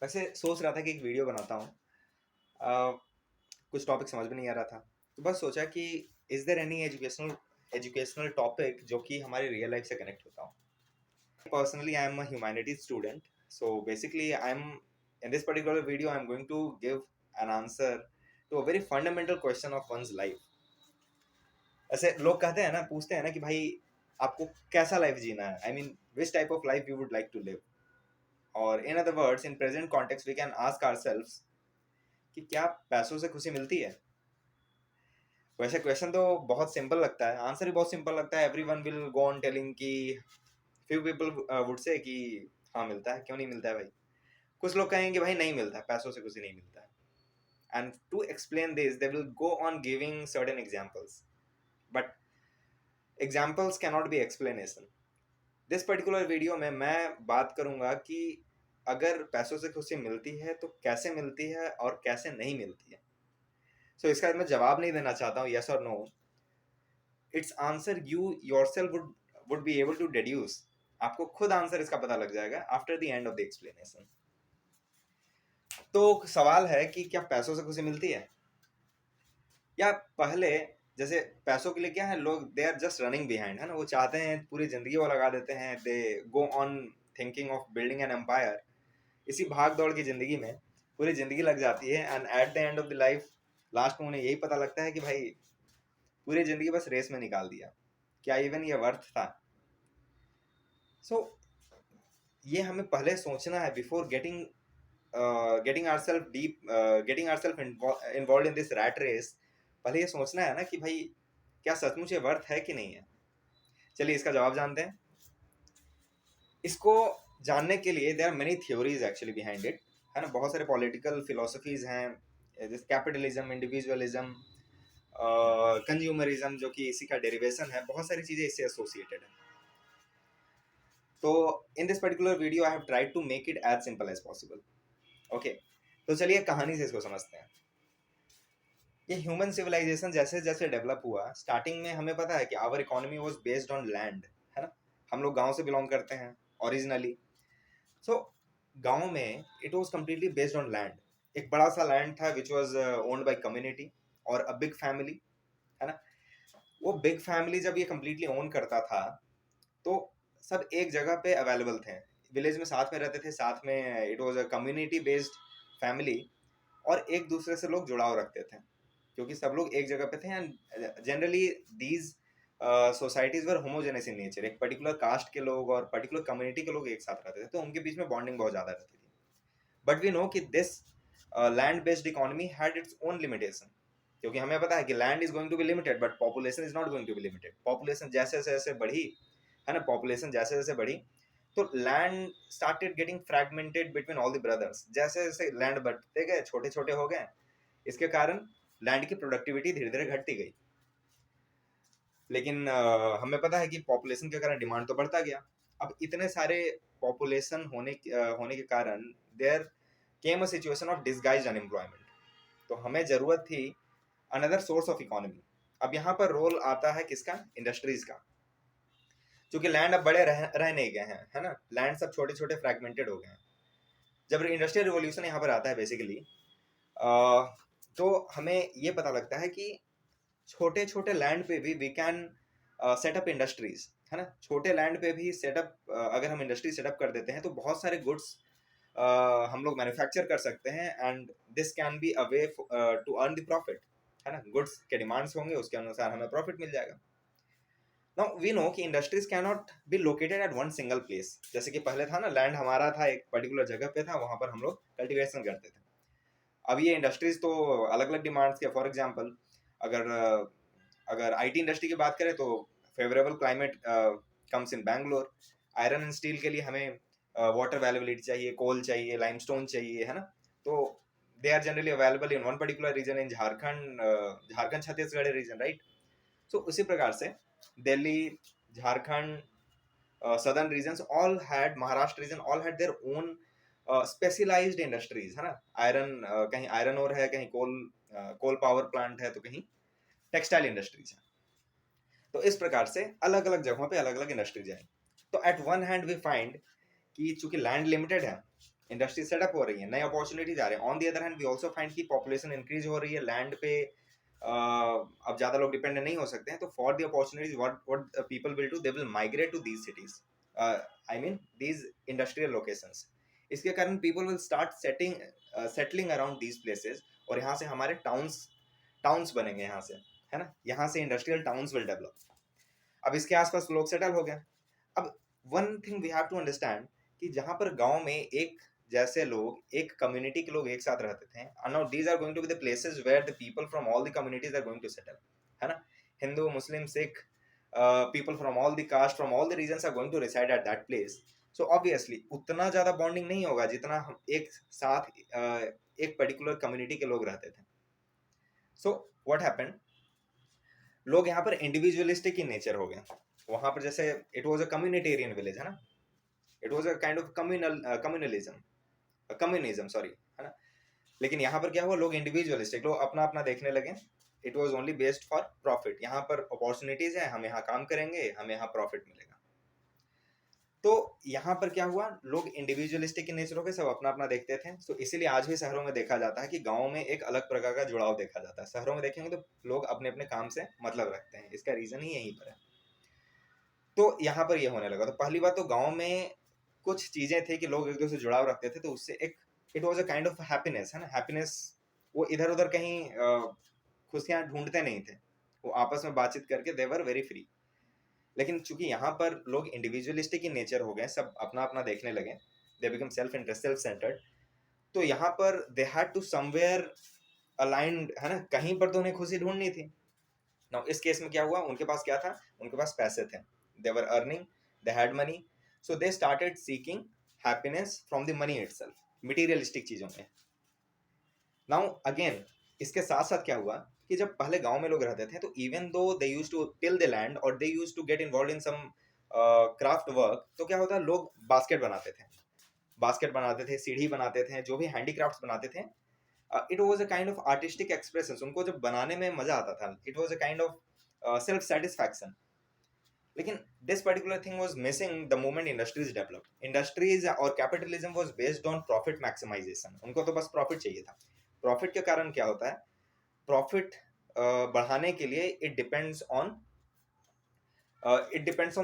वैसे सोच रहा था कि एक वीडियो बनाता हूँ। कुछ टॉपिक समझ में नहीं आ रहा था, तो बस सोचा कि is there any educational educational topic जो कि हमारी रियल लाइफ से कनेक्ट होता हो। Personally I am a humanities student, so basically I am in this particular video I am going to give an answer to a very fundamental question of one's life. ऐसे लोग कहते हैं ना, पूछते हैं ना कि भाई आपको कैसा लाइफ जीना है, I mean which type of life you would like to live, और in other words in present context we can ask ourselves कि क्या पैसों से खुशी मिलती है। वैसे क्वेश्चन तो बहुत सिंपल लगता है, आंसर भी बहुत सिंपल लगता है। Everyone will go on telling कि फ्यू पीपल वुड से कि हाँ मिलता है, क्यों नहीं मिलता है भाई। कुछ लोग कहेंगे भाई नहीं मिलता है, पैसों से खुशी नहीं मिलता है। And to explain this they will go on giving certain examples, but examples can not be explanation. This particular video में मैं बात करूंगा कि अगर पैसों से खुशी मिलती है तो कैसे मिलती है और कैसे नहीं मिलती है। सो इसका मैं जवाब नहीं देना चाहता हूँ यस और no. Its answer you yourself would be able to deduce. आपको खुद आंसर इसका पता लग जाएगा after the end of the explanation. तो सवाल है कि क्या पैसों से खुशी मिलती है, या पहले जैसे पैसों के लिए क्या है, लोग they are just running behind, है ना। वो चाहते हैं पूरी जिंदगी वो लगा देते हैं, they go on thinking of building an empire. इसी भाग दौड़ की जिंदगी में पूरी जिंदगी लग जाती है, and at the end of the life last में उन्हें यही पता लगता है कि भाई पूरी जिंदगी बस रेस में निकाल दिया, क्या इवन ये वर्थ था। सो ये हमें पहले सोचना है before getting getting ourselves deep, getting ourselves involved in this rat race. पहले ये सोचना है ना कि भाई क्या सचमुच ये वर्थ है कि नहीं है। चलिए इसका जवाब जानते हैं। इसको जानने के लिए there are many theories actually behind it, है ना। बहुत सारे पॉलिटिकल फिलोसफीज हैं, जैसे कैपिटलिज्म, इंडिविजुअलिज्म, कंज्यूमरिज्म जो कि इसी का डेरिवेशन है। बहुत सारी चीज़ें इससे एसोसिएटेड है। तो in this particular video I have tried to make it as simple as possible. Okay, तो चलिए कहानी से इसको समझते हैं। ये ह्यूमन सिविलाइजेशन जैसे जैसे डेवलप हुआ, स्टार्टिंग में हमें पता है कि our economy was based on land, है ना। हम लोग गांव से बिलोंग करते हैं ओरिजिनली। सो गांव में it was completely based on land. एक बड़ा सा लैंड था which was owned by community और अ बिग फैमिली, है ना। वो बिग फैमिली जब ये कंप्लीटली ओन करता था तो सब एक जगह पे अवेलेबल थे, विलेज में साथ में रहते थे, साथ में it was a community based family. और एक दूसरे से लोग जुड़ाव रखते थे क्योंकि सब लोग एक जगह पे थे। And generally these societies were homogeneous in nature. एक पर्टिकुलर कास्ट के लोग और पर्टिकुलर कम्युनिटी के लोग एक साथ रहते थे, तो उनके बीच में बॉन्डिंग बहुत ज़्यादा रहती थी। बट वी नो कि this land based economy had its own limitation, क्योंकि हमें पता है कि land is going to be limited but population is not going to be limited. Population जैसे जैसे बढ़ी, है ना, पॉपुलेशन जैसे जैसे बढ़ी तो land started getting fragmented between all the brothers. जैसे जैसे लैंड बढ़ते गए, छोटे छोटे हो गए, इसके कारण लैंड की प्रोडक्टिविटी धीरे धीरे घटती गई। लेकिन हमें पता है कि पॉपुलेशन के कारण डिमांड तो बढ़ता गया। अब इतने सारे पॉपुलेशन होने के कारण there came a situation of disguised unemployment. तो हमें जरूरत थी अनदर सोर्स ऑफ इकोनॉमी। अब यहाँ पर रोल आता है किसका, इंडस्ट्रीज का। क्योंकि लैंड अब बड़े रह नहीं गए हैं, है ना। लैंड सब छोटे छोटे फ्रैगमेंटेड हो गए हैं। जब इंडस्ट्रियल रिवॉल्यूशन यहाँ पर आता है बेसिकली, तो हमें ये पता लगता है कि छोटे छोटे लैंड पे भी वी कैन सेटअप इंडस्ट्रीज, है ना। छोटे लैंड पे भी सेटअप, अगर हम इंडस्ट्री सेटअप कर देते हैं तो बहुत सारे गुड्स हम लोग मैन्युफैक्चर कर सकते हैं, and this can be a way to earn the profit, है ना। गुड्स के डिमांड्स होंगे, उसके अनुसार हमें प्रॉफिट मिल जाएगा। नाउ वी नो कि industries can not be located at one single place. जैसे कि पहले था ना, लैंड हमारा था, एक पर्टिकुलर जगह पे था, वहां पर हम लोग कल्टिवेशन करते थे। अब ये इंडस्ट्रीज तो अलग अलग डिमांड्स के, फॉर एग्जांपल अगर अगर आईटी इंडस्ट्री की बात करें तो favourable climate comes in Bangalore. Iron and steel के लिए हमें वाटर अवेलेबिलिटी चाहिए, कोल चाहिए, लाइमस्टोन चाहिए, है ना। तो they are generally available in one particular region in Jharkhand, Jharkhand Chhattisgarh region, right. So उसी प्रकार से Delhi, Jharkhand, southern region all had, Maharashtra region all had their own specialised industries, है ना। आयरन, कहीं आयरन और है, कहीं कोल पावर प्लांट है, तो कहीं टेक्सटाइल इंडस्ट्रीज है। तो इस प्रकार से अलग अलग जगहों पे अलग अलग इंडस्ट्रीज है। तो at one hand we find कि चूंकि लैंड लिमिटेड है इंडस्ट्री सेटअप हो रही है, नए अपॉर्चुनिटीज आ रहे हैं। On the other hand we also find की पॉपुलेशन इंक्रीज हो रही है, लैंड पे अब ज्यादा लोग डिपेंडेंट नहीं हो सकते हैं, तो for the opportunities what people will do, they will migrate to these cities, I mean these industrial locations. इसके कारण people will start settling around these places, और यहाँ से हमारे टाउन्स बनेंगे यहाँ से, है ना, यहाँ से इंडस्ट्रियल टाउन्स विल डेवलप। अब इसके आसपास लोग सेटल हो गए। अब one thing we have to understand कि जहां पर गांव में एक जैसे लोग, एक कम्युनिटी के लोग एक साथ रहते थे, and now these are going to be the places where the people from all the communities are going to settle, है ना, हिंदू, मुस्लिम, Sikh, people from all the caste, from all the regions are going to reside at that place. So obviously उतना ज्यादा bonding नहीं होगा जितना हम एक साथ एक पर्टिकुलर कम्युनिटी के लोग रहते थे। सो व्हाट हैपेंड, लोग यहाँ पर इंडिविजुअलिस्टिक इन नेचर हो गए। वहां पर जैसे it was a communitarian village, है ना, it was a kind of communism sorry, है ना। लेकिन यहाँ पर क्या हुआ, लोग इंडिविजुअलिस्टिक, लोग अपना अपना देखने लगे। It was only based for profit, यहाँ पर अपॉर्चुनिटीज है, हम यहाँ काम करेंगे, हमें यहाँ प्रॉफिट मिलेगा। तो यहाँ पर क्या हुआ, लोग इंडिविजुअलिस्टिक इन नेचर हो गए, सब अपना अपना देखते थे। तो इसीलिए आज भी शहरों में देखा जाता है कि गाँव में एक अलग प्रकार का जुड़ाव देखा जाता है। शहरों में देखेंगे तो लोग अपने अपने काम से मतलब रखते हैं, इसका रीजन ही यहीं पर है। तो यहाँ पर ये होने लगा। तो पहली बात तो गांव में कुछ चीजें थी कि लोग एक दूसरे से जुड़ाव रखते थे, तो उससे एक it was a kind of happiness, है ना, हैप्पीनेस। वो इधर उधर कहीं खुशियां ढूंढते नहीं थे, वो आपस में बातचीत करके दे वर वेरी फ्री। लेकिन चूंकि यहाँ पर लोग इंडिविजुअलिस्टिक इन नेचर हो गए, सब अपना अपना देखने लगे, they become self interest, self centered. तो यहाँ पर they had to somewhere aligned, है ना, कहीं पर तो उन्हें खुशी ढूंढनी थी। नाउ इस केस में क्या हुआ, उनके पास क्या था, उनके पास पैसे थे, they were earning, they had money, so they started seeking happiness from the money itself, materialistic चीजों में। नाउ अगेन इसके साथ साथ क्या हुआ कि जब पहले गांव में लोग रहते थे, तो even though they used to till the land और they used to get involve in some craft work, तो क्या होता है, लोग बास्केट बनाते थे, सीढ़ी बनाते थे, जो भी हैंडीक्राफ्ट्स बनाते थे, it was a kind of artistic expression. उनको जब बनाने में मजा आता था, it was a kind of self satisfaction. लेकिन this particular thing was missing the moment industries develop. Industries और capitalism was based on profit maximisation, उनको तो बस प्रॉफिट चाहिए था। प्रॉफिट के कारण क्या होता है, प्रॉफिट बढ़ाने के लिए इट डिपेंड्स ऑन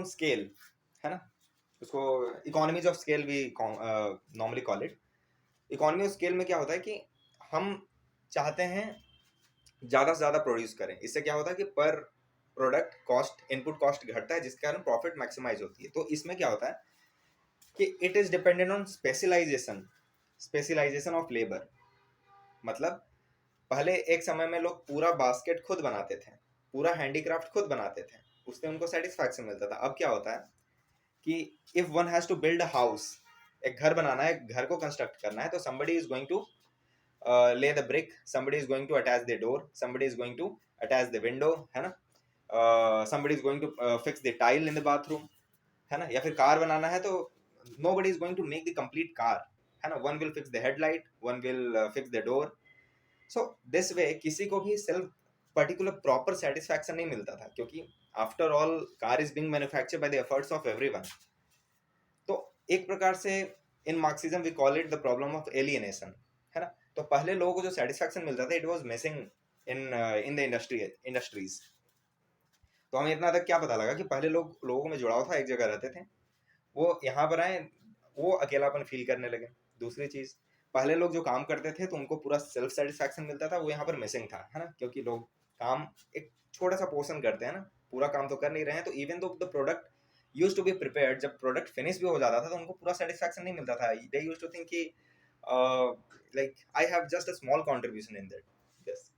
स्केल, है ना, उसको इकोनॉमीज ऑफ स्केल भी normally call it. Economy of scale में क्या होता है कि हम चाहते हैं ज़्यादा से ज़्यादा प्रोड्यूस करें, इससे क्या होता है कि पर प्रोडक्ट कॉस्ट, इनपुट कॉस्ट घटता है, जिसके कारण प्रॉफिट मैक्सिमाइज होती है। तो इसमें क्या होता है कि it is dependent on specialization of labour. मतलब पहले एक समय में लोग पूरा बास्केट खुद बनाते थे, पूरा हैंडीक्राफ्ट खुद बनाते थे, उससे उनको सेटिस्फैक्शन मिलता था। अब क्या होता है कि if one has to build a house, एक घर बनाना है, घर को कंस्ट्रक्ट करना है, तो somebody is going to lay the brick, somebody is going to attach the door, somebody is going to attach the window, है ना, somebody is going to fix the tile in the bathroom, है ना। या फिर car बनाना है तो nobody is going to make the complete car, है ना, one will fix the headlight, one will fix the door. So this way किसी को भी सेल्फ पर्टिकुलर प्रॉपर सेटिस्फैक्शन नहीं मिलता था, क्योंकि after all car is being manufactured by the efforts of everyone. तो एक प्रकार से in Marxism we call it the problem of alienation, है ना। तो पहले लोगों को जो सेटिस्फैक्शन मिलता था, it was missing in the industries. तो हमें इतना तक क्या पता लगा कि पहले लोगों में जुड़ाव था, एक जगह रहते थे, वो यहाँ पर आए, वो अकेलापन फील करने लगे। दूसरी चीज, पहले लोग जो काम करते थे तो उनको पूरा सेल्फ सेटिस्फैक्शन मिलता था, वो यहाँ पर मिसिंग था, है ना, क्योंकि लोग काम एक छोटा सा पोर्शन करते हैं ना, पूरा काम तो कर नहीं रहे हैं। तो even though the product use to be prepared, जब प्रोडक्ट फिनिश भी हो जाता था तो उनको पूरा सेटिस्फैक्शन नहीं मिलता था। दे यूज टू थिंक कि like I have just a small contribution in that yes.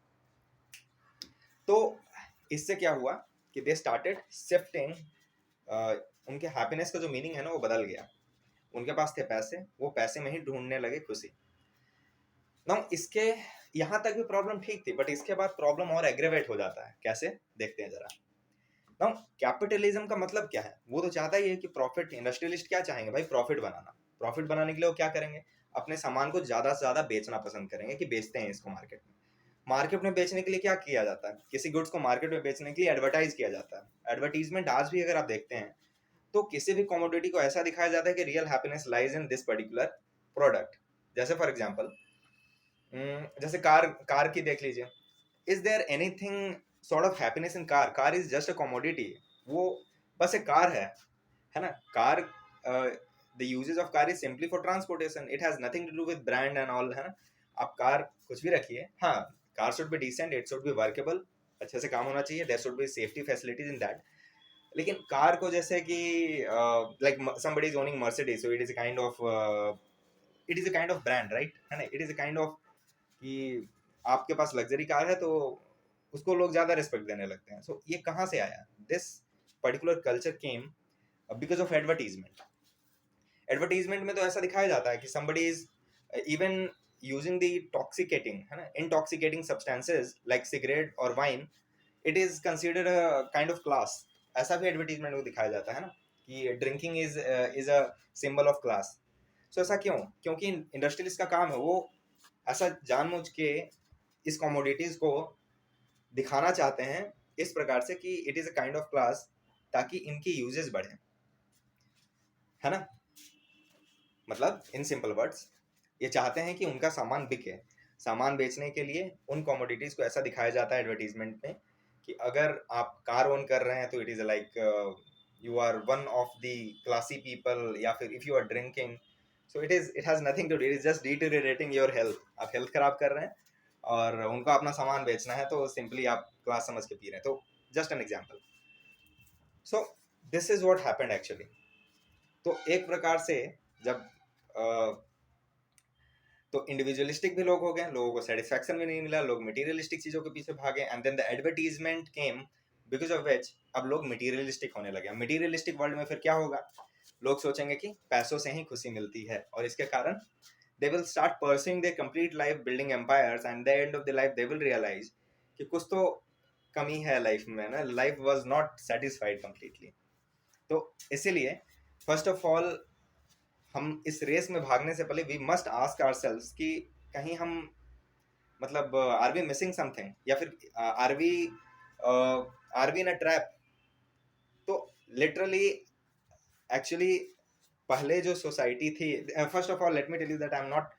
तो इससे क्या हुआ कि दे स्टार्टेड शिफ्टिंग, उनके हैप्पीनेस का जो मीनिंग है ना वो बदल गया। उनके पास थे पैसे, वो पैसे में ही ढूंढने लगे खुशी। ना इसके यहाँ तक भी प्रॉब्लम ठीक थी, बट इसके बाद प्रॉब्लम और एग्रेवेट हो जाता है। कैसे, देखते हैं जरा। ना कैपिटलिज्म का मतलब क्या है, वो तो चाहता ही है कि प्रॉफिट। इंडस्ट्रियलिस्ट क्या चाहेंगे भाई, प्रॉफिट बनाना। प्रॉफिट बनाने के लिए वो क्या करेंगे, अपने सामान को ज्यादा से ज्यादा बेचना पसंद करेंगे, कि बेचते हैं इसको मार्केट में। मार्केट में बेचने के लिए क्या किया जाता है, किसी गुड्स को मार्केट में बेचने के लिए एडवर्टाइज किया जाता है। एडवर्टीजमेंट आज भी अगर आप देखते हैं तो किसी भी कमोडिटी को ऐसा दिखाया जाता है कि real happiness lies in this particular product. जैसे फॉर एग्जांपल जैसे कार कार की देख लीजिए, is there anything sort of happiness in car? Car is just a commodity, वो बस एक कार है ना। Car the uses of car is simply for transportation, it has nothing to do with brand and all, है ना। आप car कुछ भी रखिए, हाँ, car should be decent, it should be workable, अच्छे से काम होना चाहिए, there should be safety facilities in that. लेकिन कार को जैसे कि like somebody is owning Mercedes, so it is a kind of brand, right, है ना। It is a kind of कि आपके पास लग्जरी कार है तो उसको लोग ज्यादा रिस्पेक्ट देने लगते हैं। सो ये कहाँ से आया? This particular culture came because of advertisement. Advertisement में तो ऐसा दिखाया जाता है कि somebody is even using the टॉक्सिकेटिंग, है ना, intoxicating substances like cigarette or wine, it is considered a kind of class। ऐसा भी एडवर्टीजमेंट को दिखाया जाता है ना कि drinking is a symbol of class. So ऐसा क्यों? क्योंकि इंडस्ट्रियलिस्ट का काम है, वो ऐसा जानबूझ के इस कमोडिटीज को दिखाना चाहते हैं इस प्रकार से कि it is a kind of class, ताकि इनकी यूजेस बढ़े, है ना। मतलब इन सिंपल वर्ड्स, ये चाहते हैं कि उनका सामान बिके। सामान बेचने के लिए उन कमोडिटीज को ऐसा दिखाया जाता है एडवर्टीजमेंट में कि अगर आप कार ओन कर रहे हैं तो it is like you are one of the classy people, या फिर if you are drinking, so it has nothing to do, it is just deteriorating your health. आप हेल्थ खराब कर रहे हैं और उनको अपना सामान बेचना है, तो सिंपली आप क्लास समझ के पी रहे हैं। तो just an example. So this is what happened actually. तो एक प्रकार से जब तो इंडिविजुअलिस्टिक भी लोग हो गए, लोगों को सेटिस्फैक्शन भी नहीं मिला, लोग मटेरियलिस्टिक चीजों के पीछे भागे, and then the advertisement came because of which अब लोग मटेरियलिस्टिक होने लगे। मटेरियलिस्टिक वर्ल्ड में फिर क्या होगा? लोग सोचेंगे कि पैसों से ही खुशी मिलती है, और इसके कारण they will start pursuing their complete life building empires, and at the end of the life they will realize कि कुछ तो कमी है लाइफ में ना, life was not satisfied completely। तो इसीलिए फर्स्ट ऑफ ऑल हम इस रेस में भागने से पहले वी मस्ट आस्क आवरसेल्व्स कि कहीं हम मतलब आर वी मिसिंग समथिंग, या फिर are we in a trap. तो लिटरली एक्चुअली पहले जो सोसाइटी थी, first of all let me tell you that I am not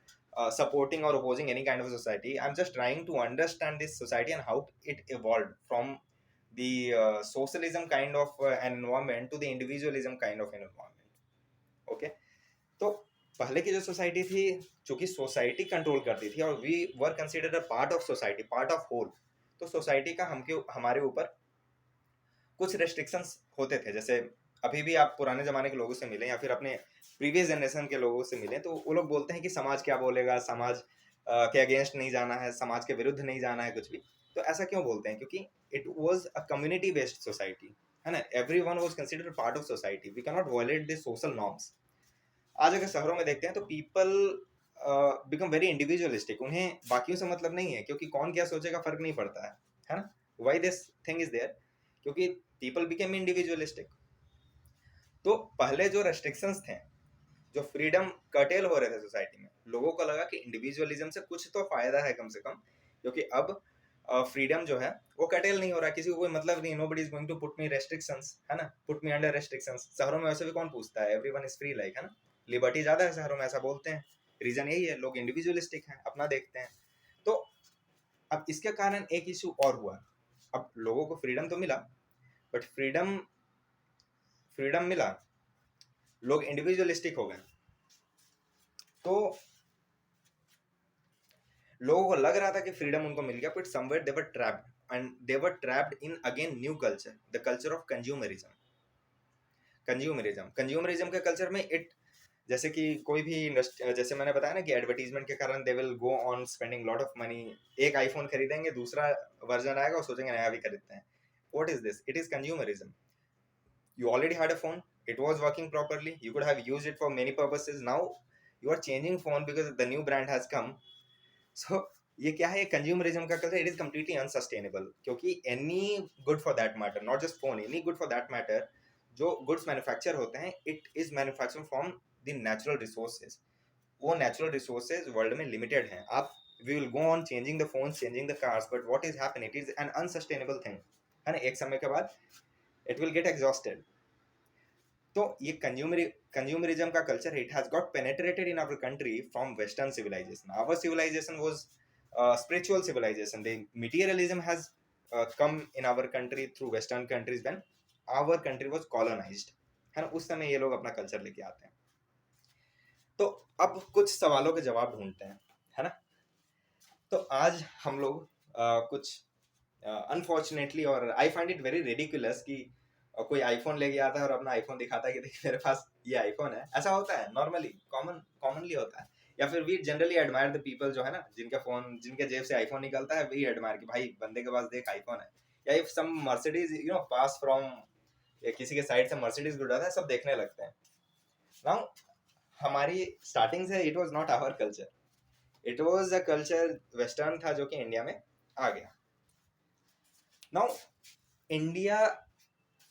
supporting or opposing any kind of a society, I'm just trying to understand this society and how it evolved from the socialism kind of an environment to the individualism kind of an environment। okay, तो पहले की जो society थी, चूंकि society control करती थी और we were considered a part of society, part of whole, तो सोसाइटी का हमारे ऊपर कुछ रेस्ट्रिक्शंस होते थे। जैसे अभी भी आप पुराने जमाने के लोगों से मिलें या फिर अपने प्रीवियस जनरेशन के लोगों से मिलें, तो वो लोग बोलते हैं कि समाज क्या बोलेगा, समाज के अगेंस्ट नहीं जाना है, समाज के विरुद्ध नहीं जाना है कुछ भी। तो ऐसा क्यों बोलते हैं? क्योंकि it was a community based society, है ना। Everyone was considered part of society, we can not violate the social norms. आज अगर शहरों में देखते हैं तो पीपल बिकम वेरी इंडिविजुअलिस्टिक, उन्हें बाकियों से मतलब नहीं है, क्योंकि कौन क्या सोचेगा फर्क नहीं पड़ता है ना। Why this thing is there? क्योंकि पीपल बिकेम इंडिविजुअलिस्टिक। तो पहले जो रेस्ट्रिक्शंस थे, जो फ्रीडम कर्टेल हो रहे थे सोसाइटी में, लोगों को लगा कि इंडिविजुअलिज्म से कुछ तो फायदा है कम से कम, क्योंकि अब फ्रीडम जो है वो कर्टेल नहीं हो रहा, किसी को कोई मतलब नहीं, nobody is going to put me restrictions, है ना, पुट मी अंडर रेस्ट्रिक्शंस। शहरों में वैसे भी कौन पूछता है, एवरीवन इज फ्री लाइक, है ना, लिबर्टी ज्यादा है शहरों में, ऐसा बोलते हैं। रीजन यही है, लोग इंडिविजुअलिस्टिक हैं, अपना देखते हैं। तो अब इसके कारण एक इशू और हुआ। अब लोगों को फ्रीडम तो मिला, बट फ्रीडम फ्रीडम मिला, लोग इंडिविजुअलिस्टिक हो गए, तो लोगों को लग रहा था कि फ्रीडम उनको मिल गया, but somewhere they were trapped, and they were trapped in again new culture, the culture of consumerism. Consumerism के कल्चर में इट, जैसे कि कोई भी जैसे मैंने बताया ना कि एडवर्टीजमेंट के कारण दे will go on spending lot of money. एक आईफोन खरीदेंगे, दूसरा वर्जन आएगा और सोचेंगे नया भी खरीदते हैं। What is this? It is consumerism. You already had a phone, it was working properly, you could have used it for many purposes, now you are changing phone because the new brand has come। so ये क्या है? Consumerism का culture, it is completely unsustainable, क्योंकि any good for that matter, not just phone, any good for that matter, जो goods manufacture होते हैं, it is manufacture from the natural resources. वो natural resources world में limited हैं। आप we will go on changing the phones, changing the cars, but what is happen, it is an unsustainable thing, है ना। एक समय के बाद इट विल गेट एग्जॉस्टेड। तो ये कंज्यूमरिज्म का culture it has got penetrated in our country from western civilization. Our civilization was spiritual civilization. The materialism has come in our country through western countries when our country was colonized, है ना. उस समय ये लोग अपना culture लेके आते हैं. तो अब कुछ सवालों के जवाब ढूंढते हैं, है ना. तो आज हम लोग कुछ अनफॉर्चुनेटली, और I find it very ridiculous कि कोई आईफोन लेके आता है और अपना आईफोन दिखाता है कि देखिए मेरे पास ये आईफोन है. ऐसा होता है नॉर्मली, कॉमनली होता है. या फिर we generally admire the people जो है ना, जिनके जेब से आईफोन निकलता है, वी एडमायर कि भाई बंदे के पास देख आईफोन है. या if some Mercedes pass from, या किसी के साइड से मर्सिडीज गुजरता है, सब देखने लगते हैं. नाउ हमारी स्टार्टिंग से it was not our culture, it was a culture western था जो कि इंडिया में आ गया. नाउ इंडिया,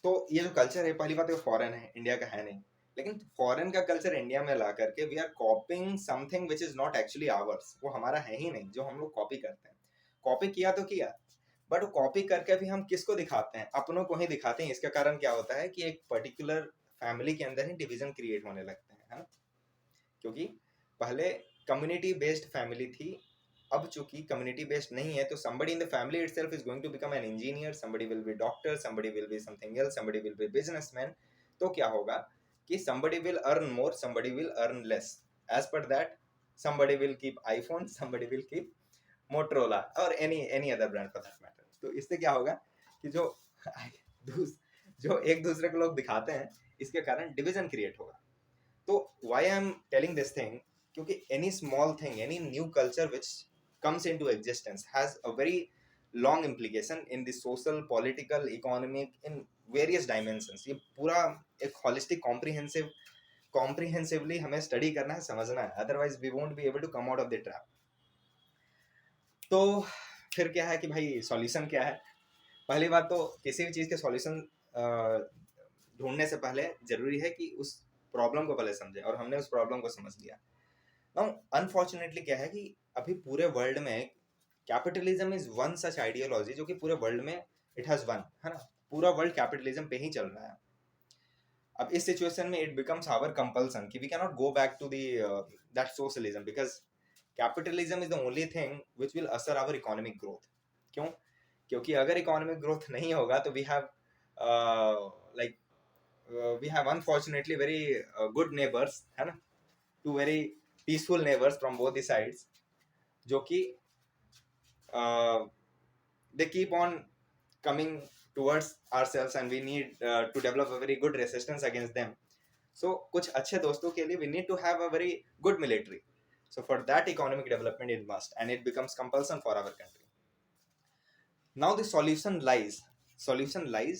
तो ये जो कल्चर है, पहली बात तो फॉरेन है, इंडिया का है नहीं. लेकिन फॉरेन का कल्चर इंडिया में ला करके we are copying something which is not actually ours. वो हमारा है ही नहीं, जो हम लोग कॉपी करते हैं. कॉपी किया तो किया, बट कॉपी करके भी हम किसको दिखाते हैं? अपनों को ही दिखाते हैं. इसका कारण क्या होता है कि एक पर्टिकुलर फैमिली के अंदर ही डिवीजन क्रिएट होने लगते हैं, है ना. क्योंकि पहले कम्युनिटी बेस्ड फैमिली थी, अब चूंकि कम्युनिटी बेस्ड नहीं है, तो somebody in the family itself is going to become an engineer, somebody will be doctor, somebody will be something else, somebody will be businessman. तो क्या होगा कि somebody will earn more, somebody will earn less. As per that, somebody will keep iPhone, somebody will keep Motorola or any other brand for that matter. तो इससे क्या होगा कि जो एक दूसरे को लोग दिखाते हैं, इसके कारण डिवीजन क्रिएट होगा. तो why I am telling this thing, क्योंकि any small thing, any new culture which comes into existence has a very long implication in the social, political, economic, in various dimensions. ये पूरा एक holistic comprehensively हमें study करना है, समझना है, otherwise we won't be able to come out of the trap. तो फिर क्या है कि भाई सॉल्यूशन क्या है? पहली बात तो किसी भी चीज़ के सॉल्यूशन ढूंढने से पहले जरूरी है कि उस प्रॉब्लम को पहले समझे, और हमने उस प्रॉब्लम को समझ लिया. नाउ अनफॉर्चुनेटली क्या है कि अभी पूरे वर्ल्ड में capitalism is one such ideology जो कि पूरे वर्ल्ड में इट हैज वन, है ना. पूरा वर्ल्ड कैपिटलिज्म पे ही चल रहा है. अब इस सिचुएशन में इट बिकम्स आवर कंपल्सन कि we can not go back to that socialism, because capitalism is the only thing which will assure our economic growth. क्यों? क्योंकि अगर इकोनॉमिक ग्रोथ नहीं होगा तो we have like we have unfortunately very good neighbors, है ना, two very peaceful neighbors from both the sides, जो कि they keep on coming towards ourselves and we need to develop a very good resistance against them. So कुछ अच्छे दोस्तों के लिए we need to have a very good military. So for that economic development is must and it becomes compulsion for our country. Now the solution lies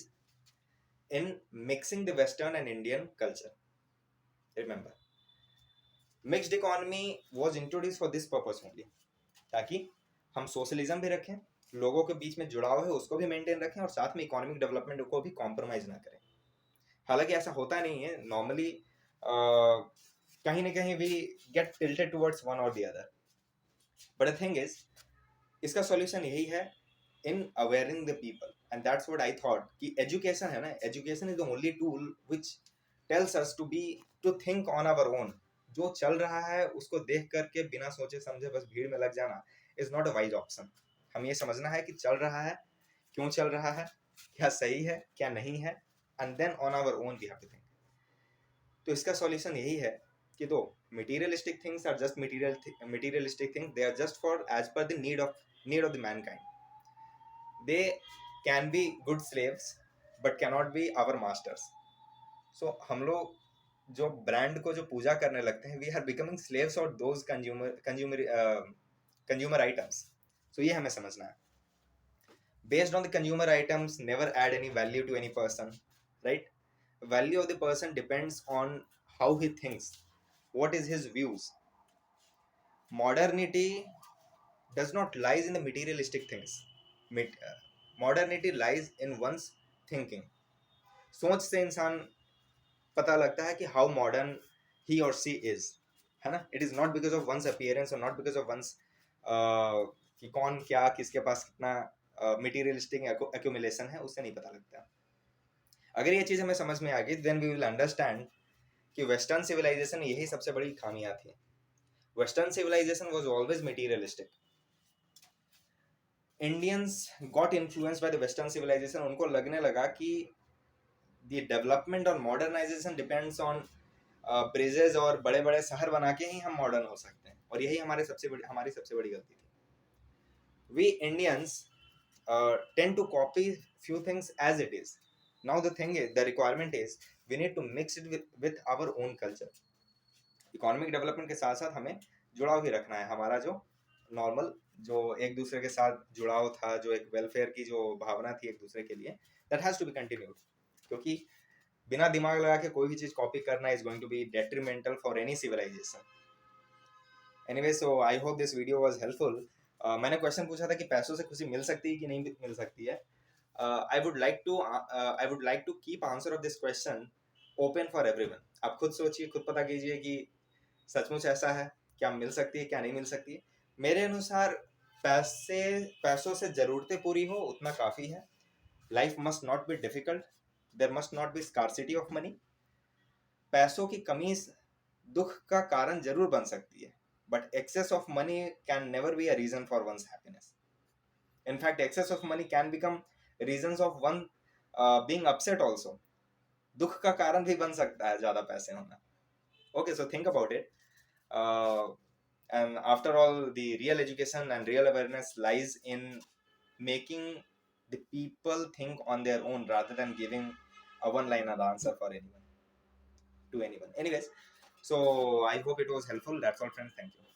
in mixing the Western and Indian culture. Remember, mixed economy was introduced for this purpose only, ताकि हम socialism भी रखें, लोगों के बीच में जुड़ाव है उसको भी मेंटेन रखें, और साथ में इकोनॉमिक डेवलपमेंट को भी कॉम्प्रोमाइज ना करें. हालांकि ऐसा होता नहीं है नॉर्मली, कहीं ना कहीं we get tilted towards one और the other. But the thing is, इसका सॉल्यूशन यही है in awaring the people, and that's what I thought कि एजुकेशन है ना, education is the only tool which tells us to think on our own. जो चल रहा है उसको देख करके बिना सोचे समझे बस भीड़ में लग जाना is not a wise option. हम ये समझना है कि चल रहा है, क्यों चल रहा है, क्या सही है क्या नहीं है, and then on our own we have to think. तो इसका सॉल्यूशन यही है कि दो materialistic things are just materialistic things, they are just for as per the need of the mankind. They can be good slaves but cannot be our masters. So हम लोग जो brand को जो पूजा करने लगते हैं, we are becoming slaves of those consumer items. So ये हमें समझना है. Based on the consumer items never add any value to any person, right? Value of the person depends on how he thinks, what is his views. Modernity does not lies in the materialistic things. Modernity lies in one's thinking. सोच से इंसान पता लगता है कि how modern he or she is, है ना. It is not because of one's appearance or not because of one's कि कौन क्या किसके पास कितना materialistic accumulation है, उससे नहीं पता लगता. अगर ये चीज़ हमें समझ में आ गई, देन वी विल अंडरस्टैंड कि वेस्टर्न सिविलाइजेशन यही सबसे बड़ी खामियां थी. Western civilization was always materialistic. Indians got influenced by the western civilization. उनको लगने लगा कि द डेवलपमेंट और मॉडर्नाइजेशन डिपेंड्स ऑन ब्रिजेस और बड़े बड़े शहर बना के ही हम मॉडर्न हो सकते हैं, और यही हमारी सबसे बड़ी गलती थी. We Indians tend to copy few things as it is. Now the requirement is we need to mix it with our own culture. Economic development के साथ साथ हमें जुड़ाव भी रखना है. हमारा जो नॉर्मल जो एक दूसरे के साथ जुड़ाव था, जो एक वेलफेयर की जो भावना थी एक दूसरे के लिए, that has to be continued. क्योंकि बिना दिमाग लगा के कोई भी चीज कॉपी करना is going to be detrimental for any civilization. Anyway, so I hope this video was helpful. मैंने क्वेश्चन पूछा था कि पैसों से खुशी मिल सकती है कि नहीं मिल सकती है. I would like to keep answer of this question open for everyone. आप खुद सोचिए, खुद पता कीजिए कि सचमुच ऐसा है, क्या मिल सकती है, क्या नहीं मिल सकती है. मेरे अनुसार पैसों से जरूरतें पूरी हो उतना काफी है. Life must not be difficult, there must not be scarcity of money. पैसों की कमी दुख का कारण जरूर बन सकती है, but excess of money can never be a reason for one's happiness. In fact, excess of money can become reasons of one being upset also. दुख का कारण भी बन सकता है ज्यादा पैसे होना. Okay, so think about it. And after all, the real education and real awareness lies in making the people think on their own rather than giving a one-liner answer for anyone to anyone. Anyways, so I hope it was helpful. That's all, friends. Thank you.